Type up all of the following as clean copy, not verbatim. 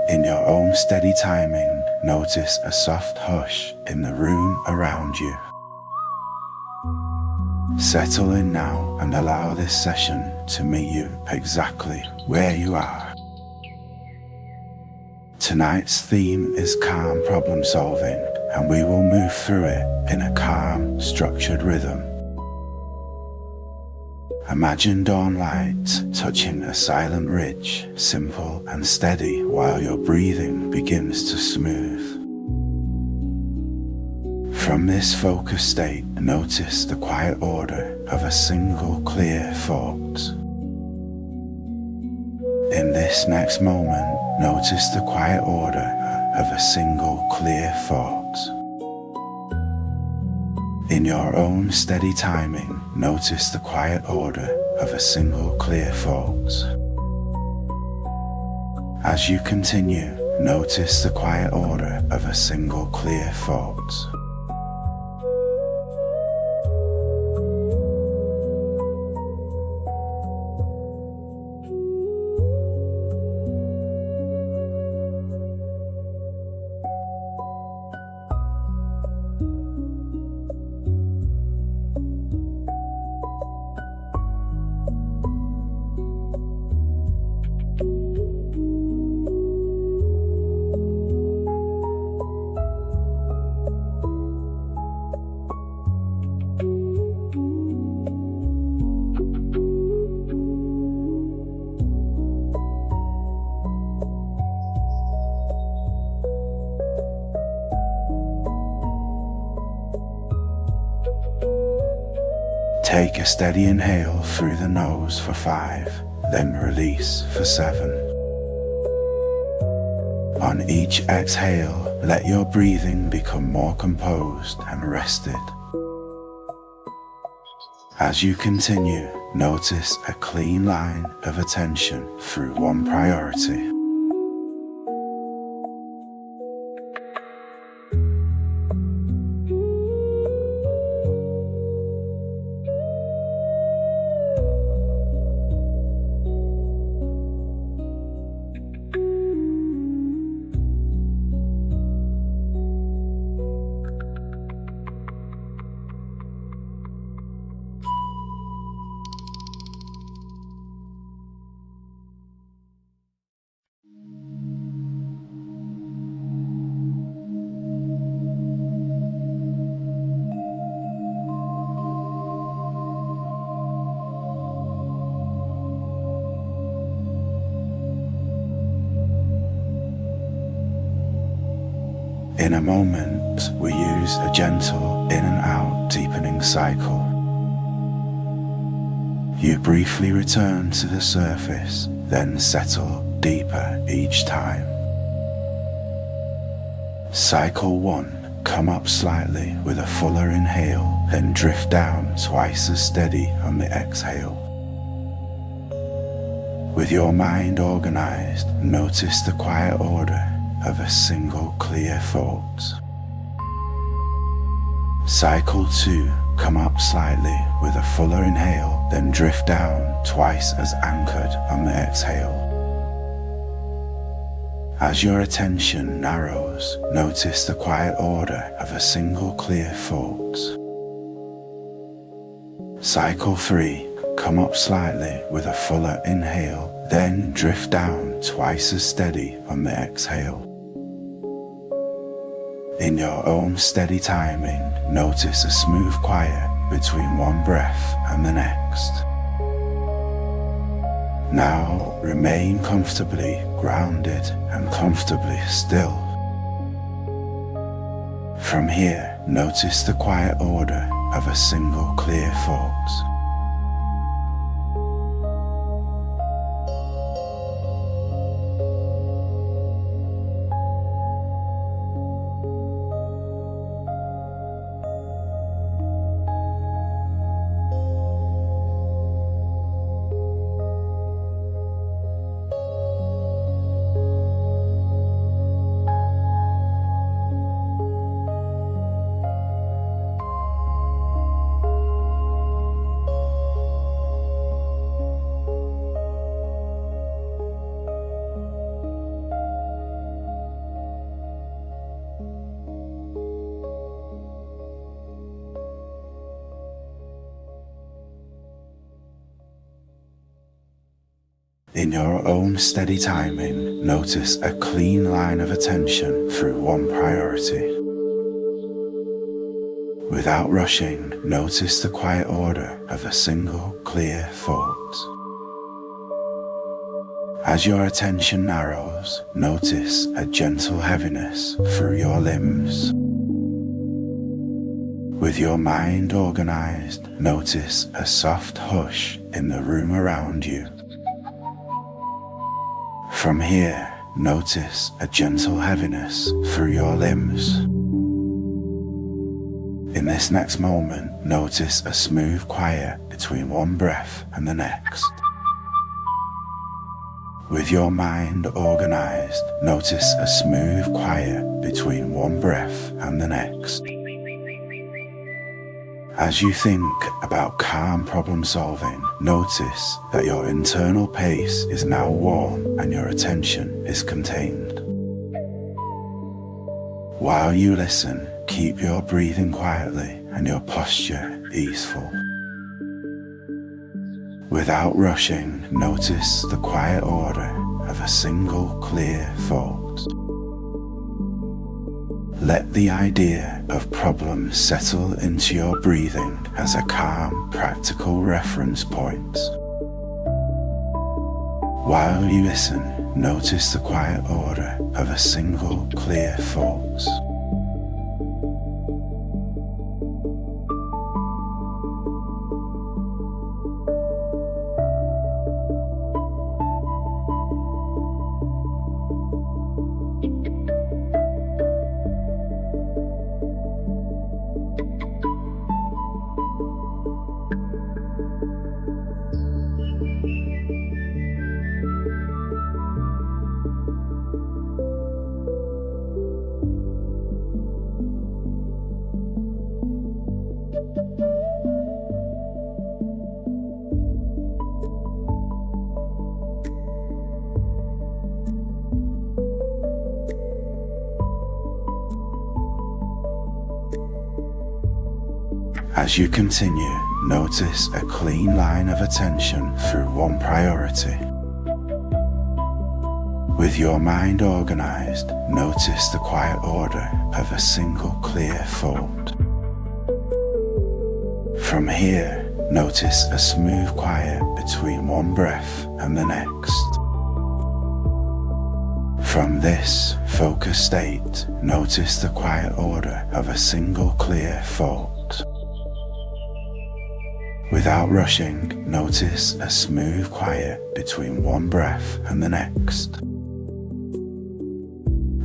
In your own steady timing, notice a soft hush in the room around you. Settle in now and allow this session to meet you exactly where you are. Tonight's theme is calm problem solving, and we will move through it in a calm, structured rhythm. Imagine dawn light touching a silent ridge, simple and steady, while your breathing begins to smooth. From this focused state, notice the quiet order of a single clear thought. In this next moment, notice the quiet order of a single clear thought. In your own steady timing, notice the quiet order of a single clear thought. As you continue, notice the quiet order of a single clear thought. Take a steady inhale through the nose for 5, then release for 7. On each exhale, let your breathing become more composed and rested. As you continue, notice a clean line of attention through one priority. In a moment, we use a gentle in and out deepening cycle. You briefly return to the surface, then settle deeper each time. Cycle 1, come up slightly with a fuller inhale, then drift down twice as steady on the exhale. With your mind organized, notice the quiet order of a single clear thought. Cycle 2, come up slightly with a fuller inhale, then drift down twice as anchored on the exhale. As your attention narrows, notice the quiet order of a single clear thought. Cycle 3, come up slightly with a fuller inhale, then drift down twice as steady on the exhale. In your own steady timing, notice a smooth quiet between one breath and the next. Now remain comfortably grounded and comfortably still. From here, notice the quiet order of a single clear thought. In your own steady timing, notice a clean line of attention through one priority. Without rushing, notice the quiet order of a single clear thought. As your attention narrows, notice a gentle heaviness through your limbs. With your mind organized, notice a soft hush in the room around you. From here, notice a gentle heaviness through your limbs. In this next moment, notice a smooth quiet between one breath and the next. With your mind organized, notice a smooth quiet between one breath and the next. As you think about calm problem solving, notice that your internal pace is now warm and your attention is contained. While you listen, keep your breathing quietly and your posture easeful. Without rushing, notice the quiet order of a single clear thought. Let the idea of problems settle into your breathing as a calm, practical reference point. While you listen, notice the quiet order of a single clear thought. As you continue, notice a clean line of attention through one priority. With your mind organized, notice the quiet order of a single clear thought. From here, notice a smooth quiet between one breath and the next. From this focused state, notice the quiet order of a single clear thought. Without rushing, notice a smooth quiet between one breath and the next.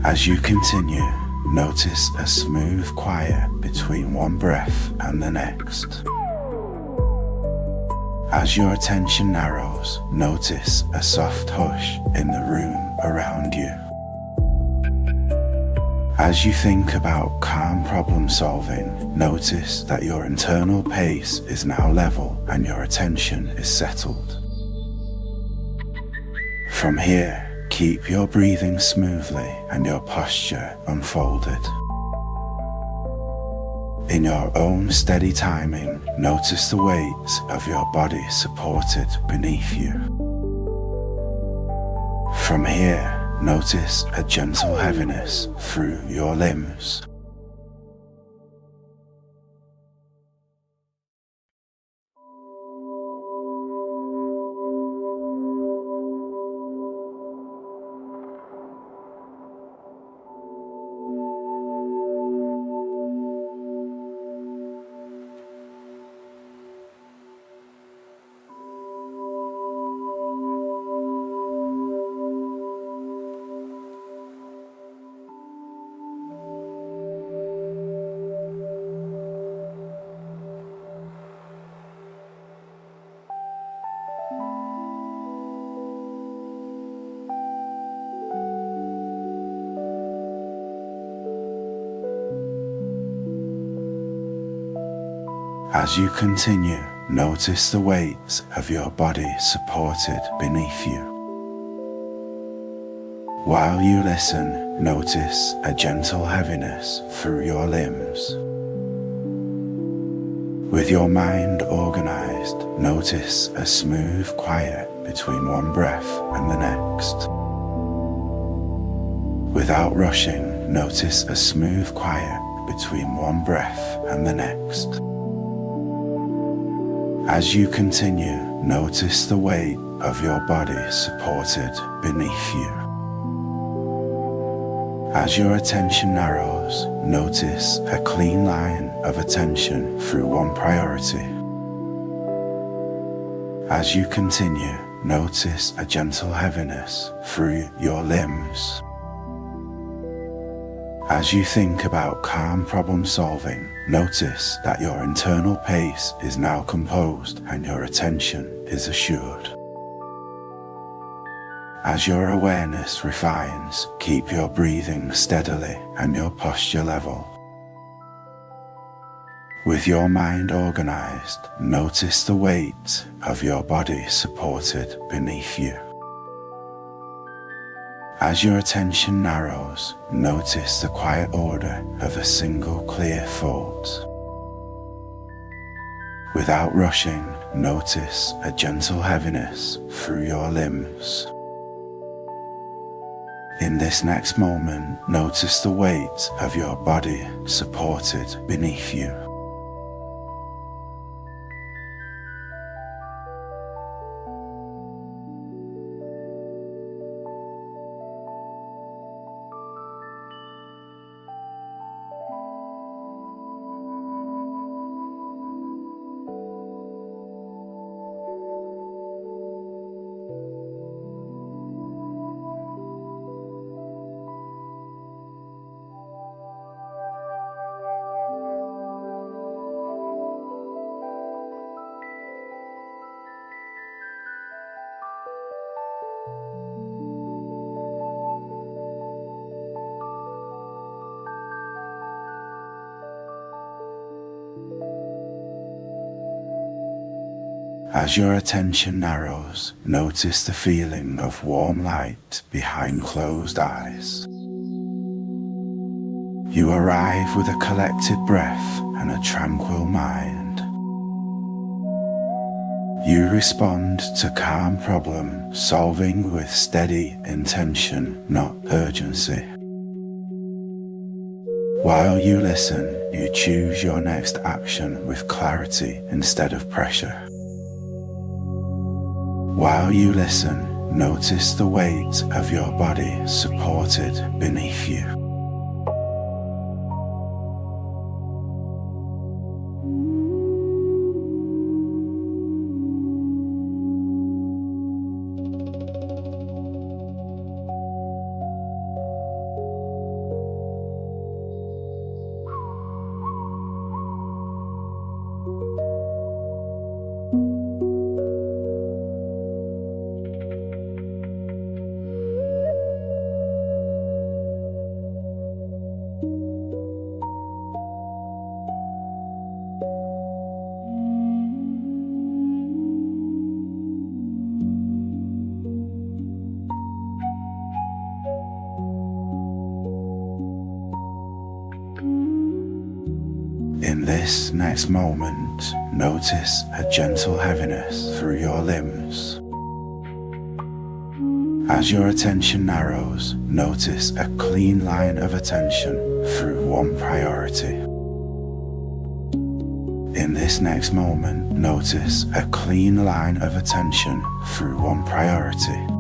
As you continue, notice a smooth quiet between one breath and the next. As your attention narrows, notice a soft hush in the room around you. As you think about calm problem solving, notice that your internal pace is now level and your attention is settled. From here, keep your breathing smoothly and your posture unfolded. In your own steady timing, notice the weight of your body supported beneath you. From here, notice a gentle heaviness through your limbs. As you continue, notice the weight of your body supported beneath you. While you listen, notice a gentle heaviness through your limbs. With your mind organized, notice a smooth quiet between one breath and the next. Without rushing, notice a smooth quiet between one breath and the next. As you continue, notice the weight of your body supported beneath you. As your attention narrows, notice a clean line of attention through one priority. As you continue, notice a gentle heaviness through your limbs. As you think about calm problem solving, notice that your internal pace is now composed and your attention is assured. As your awareness refines, keep your breathing steadily and your posture level. With your mind organized, notice the weight of your body supported beneath you. As your attention narrows, notice the quiet order of a single clear thought. Without rushing, notice a gentle heaviness through your limbs. In this next moment, notice the weight of your body supported beneath you. As your attention narrows, notice the feeling of warm light behind closed eyes. You arrive with a collected breath and a tranquil mind. You respond to calm problem solving with steady intention, not urgency. While you listen, you choose your next action with clarity instead of pressure. While you listen, notice the weight of your body supported beneath you. In this next moment, notice a gentle heaviness through your limbs. As your attention narrows, notice a clean line of attention through one priority. In this next moment, notice a clean line of attention through one priority.